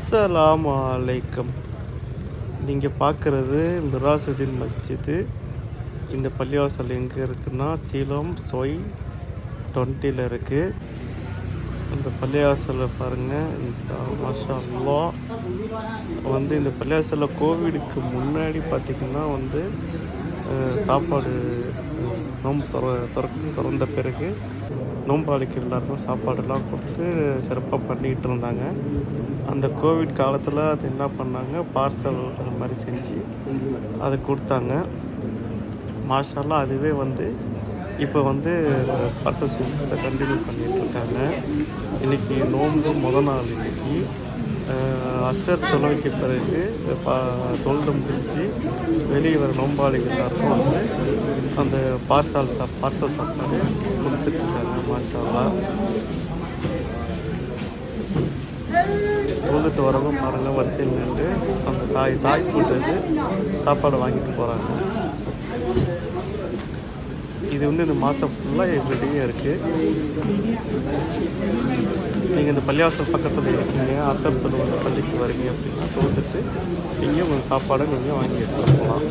அஸ்ஸலாமு அலைக்கும். நீங்கள் பார்க்குறது மிராசுதீன் மஸ்ஜிது. இந்த பள்ளிவாசல் எங்கே இருக்குன்னா சீலம் சொய் 20ல் இருக்குது. இந்த பள்ளிவாசலில் பாருங்கள், மாஷா அல்லாஹ். இந்த பள்ளிவாசலில் கோவிடுக்கு முன்னாடி பார்த்திங்கன்னா சாப்பாடு நோன்பு திறந்த பிறகு நோம்பாளிக்கு எல்லாருக்கும் சாப்பாடெல்லாம் கொடுத்து சிறப்பாக பண்ணிக்கிட்டு இருந்தாங்க. அந்த கோவிட் காலத்தில் அது என்ன பண்ணாங்க, பார்சல் அது மாதிரி செஞ்சு அதை கொடுத்தாங்க. மாஷா அல்லாஹ். அதுவே இப்போ பார்சல் செஞ்சு கண்டினியூ பண்ணிகிட்ருக்காங்க. இன்றைக்கி நோன்பு நாள். இன்றைக்கி அசர் தொழுகைக்கு பிறகு தொழுது முடிஞ்சு வெளியே வர நோம்பாளிகள் எல்லாருக்கும் அந்த பார்சல் சாப்பாடு கொடுத்துட்ருக்காங்க. மாஷா அல்லாஹ். தொழுதுட்டு வரவங்க பாருங்கள், வரிசையில் நின்று அந்த தாய் ஃபுட்டு சாப்பாடு வாங்கிட்டு போகிறாங்க. இது இந்த மாதம் ஃபுல்லாக எவ்ரிடே இருக்குது. நீங்கள் இந்த பள்ளிவாசல் பக்கத்தில் இருக்கீங்க, அசர் தொழுவது பள்ளிக்கு வரீங்க அப்படின்னா தொழுதுட்டு நீங்கள் உங்கள் சாப்பாடை நீங்கள் வாங்கி எடுத்துகிட்டு போகலாம்.